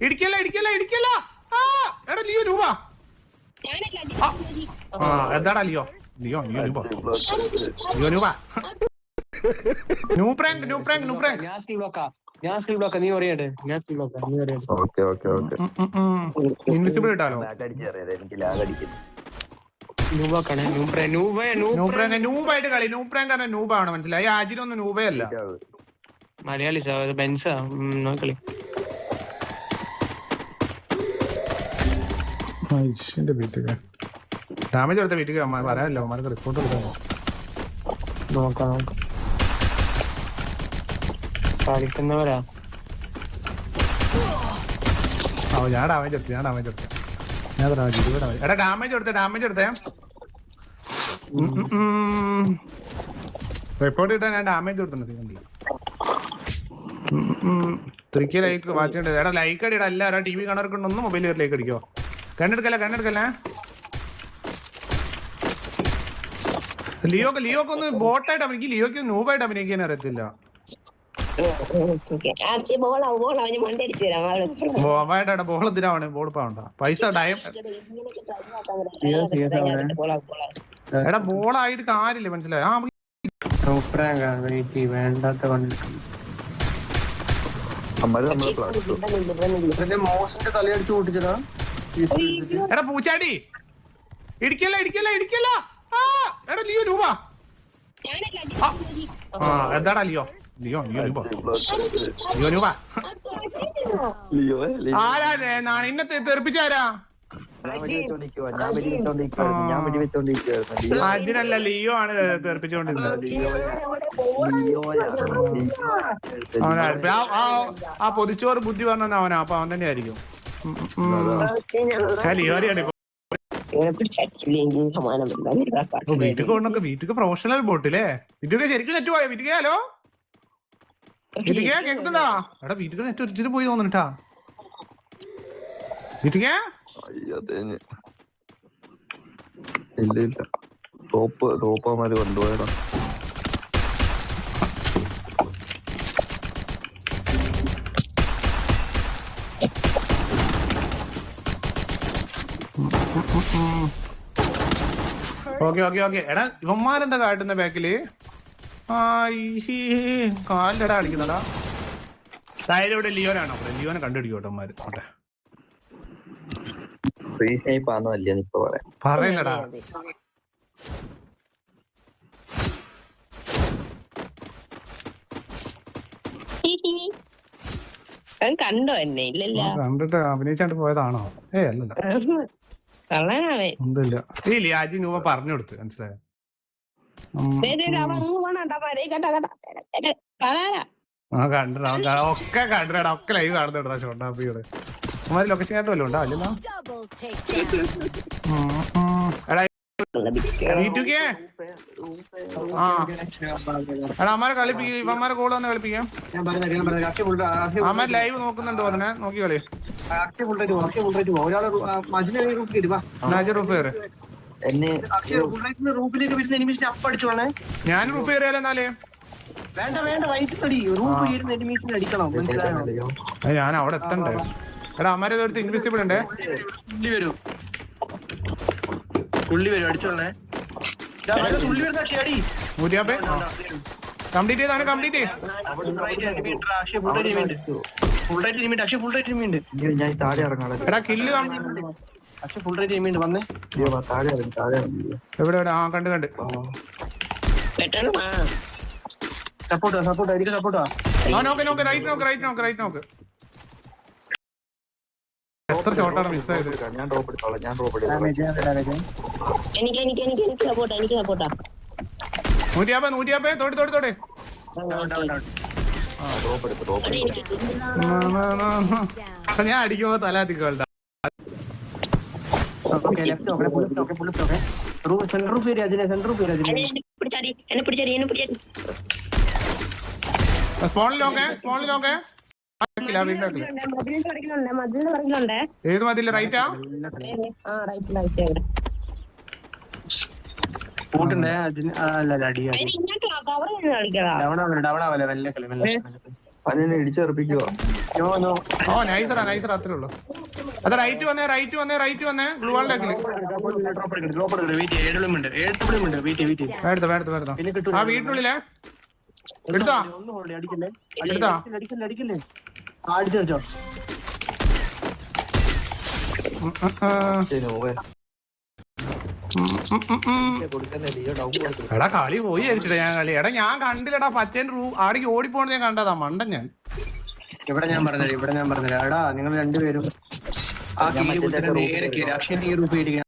ഇടിക്കല്ല ഇടിക്കല്ല ഇടിക്കല്ല. എടാ ലിയോ രൂപ. എന്താടാ ലിയോ ലിയോ ലിയോ രൂപ ലിയോ രൂപ. New prank new prank new prank. ഞാൻ സ്കിൽ ബ്ലോക്കാ നീ പറയട്ടെ. ഞാൻ സ്കിൽ ബ്ലോക്കാ നീ പറയട്ടെ. Okay okay okay. ഇൻവിസിബിൾ ഇട്ടാലോ? എനിക്ക് ലാഗ് അടിക്കുന്നു. നൂബാക്കാണ് നൂബായിട്ട് കളി. ന്യൂ പ്രാങ്ക് പറഞ്ഞ നൂബാണ്, മനസ്സിലായി? ആജിനൊന്നും നൂബേ അല്ല. മലയാളി ബെൻസാ നോക്കളി. ഡാമേജ് കൊടുത്ത വീട്ടിൽ പറയാനല്ലോ, അവന്മാർക്ക് റിപ്പോർട്ട് കൊടുക്കാനോ. നോക്കാം കളിക്കുന്നവരാ. ഞാൻ ഡാമേജ് എടുത്തു എടാ ഡാമേജ് കൊടുത്തേ. റിപ്പോർട്ട് കിട്ടാൻ ഞാൻ ഡാമേജ് കൊടുത്തിട്ടുണ്ട്. സെക്കൻഡിൽ 3K ലൈക്ക് വാച്ചിട്ടുണ്ട്. എടാ ലൈക്ക് അടിയടാ. എല്ലാവരും TV കാണാർക്കുണ്ടൊന്നും മൊബൈൽ ലൈക്ക് അടിക്കോ. കണ്ണെടുക്കല്ലേ. ലിയോക്ക് ഒന്ന് ബോട്ടായിട്ട് അഭിനയിക്കും. ലിയോക്ക് നൂബായിട്ട് അഭിനയിക്കാൻ അറിയത്തില്ല. ബോൾ എന്തിനാണ്? ബോൾ പാവണ്ട പൈസ എടാ ബോളായിട്ട് കാര്യമില്ല, മനസ്സിലായി? വേണ്ടാത്ത കളിയടിച്ചു കൂട്ടിച്ചതാ. എടാ പൂച്ചാടി ഇടിക്കല്ല. എടാ ലിയോ രൂപ. എന്താടാ ലിയോ രൂപ. ആരാ ഇന്നത്തെ തെറിപ്പിച്ചാരാ? അതിനല്ല, ലിയോ ആണ് തെറിപ്പിച്ചോണ്ടിരുന്നത്. ആ പൊതിച്ചോറ് ബുദ്ധി പറഞ്ഞ അവനാ. അപ്പൊ അവൻ തന്നെ ആയിരിക്കും. വീട്ടിക്ക് പ്രൊഫഷണൽ ബോട്ടില്ലേ? വീട്ടിക്ക് ശരിക്കും നെറ്റ് പോയോ? വീട്ടിക്കാലോ വീട്ടിക്കാ കേൾക്കുന്നുണ്ടാ? എടാ വീട്ടിക്ക് നെറ്റ് ഒരിച്ചിട്ട് പോയി തോന്നിട്ടാ. വീട്ടിക്കാ ഇല്ല ടോപ്പമാര് കൊണ്ടുപോയതാ. ഓക്കെ. എടാ ഇവന്മാരെന്താ കാട്ടുന്ന ബാക്കില്? കാലിലടാ കളിക്കുന്നടാ. തായലോടെ ലിയോനാണോ? ലിയോനെ കണ്ടുപിടിക്കോട്ടെ അവന്മാര്. പറയില്ലടാ. കണ്ടോ എന്നെ? ഇല്ലല്ല. കണ്ടിട്ട് അഭിനയിച്ചാണ്ട് പോയതാണോ? അല്ലല്ല. ഒന്നുമില്ല. ഈ ലിയാജി നൂവ പറഞ്ഞു കൊടുത്ത്, മനസ്സിലായോ? ഒക്കെ കണ്ടടാ. ഒക്കെ ലൈവ് കാണുന്നുണ്ടാ ഷോട്ടാപ്പിയുടെ. അവന്മാര് ലൊക്കേഷൻ കാർഡ് വല്ലതും ഉണ്ടാ? അല്ലല്ലോ. അമ്മാരെ കളിപ്പിക്കും. ഇവന്മാരെ കോള് തന്നെ കളിപ്പിക്കാം. അമ്മാര് ലൈവ് നോക്കുന്നുണ്ട് പറഞ്ഞ നോക്കി കളി. ഞാൻ റൂഫ് കയറിയാലോ? എന്നാലേ ഞാൻ അവിടെ എത്തണ്ടേ? എടാ അമ്മാരെ അടുത്ത് ഇൻവിസിബിൾ ഉണ്ടേ. കംപ്ലീറ്റ് ചെയ്താണ്. കംപ്ലീറ്റ് ചെയ്ത് എടാ കില്ല് എവിടെ? ആ കണ്ട് റൈറ്റ് നോക്ക്. എത്ര ഷോട്ടാണ് മിസ് ആയത്? ഞാൻ ഡ്രോപ്പ് എടുത്തോളാം. 150 തോടി. ഞാൻ അടിക്കുമ്പോ തലാത്തിക്കോളാം. സ്പോണിൽ നോക്കേ. ഏത് മതില്ല? റൈറ്റാ? അവനെ ഇടിച്ചെറുപ്പിക്കുക. നോ നോ ഓ നൈസറാ അത്രേ ഉള്ളൂ. അത് റൈറ്റ് വന്നേ ബ്ലൂ വാളിലേക്ക് ആ വീട്ടിനുള്ളിലെ എടുത്തോ എടുത്തോ എടാ കളി പോയി ജയിച്ചിട്ടാ ഞാൻ കളി. എടാ ഞാൻ കണ്ടില്ലടാ പച്ചേന്റെ ആടേക്ക് ഓടിപ്പോണെന്ന് ഞാൻ കണ്ടതാ മണ്ടൻ ഞാൻ. ഇവിടെ ഞാൻ പറഞ്ഞുതരാം എടാ നിങ്ങൾ രണ്ടുപേരും ആ നേരെ അക്ഷയന്റെ ഈ റൂപ്പ്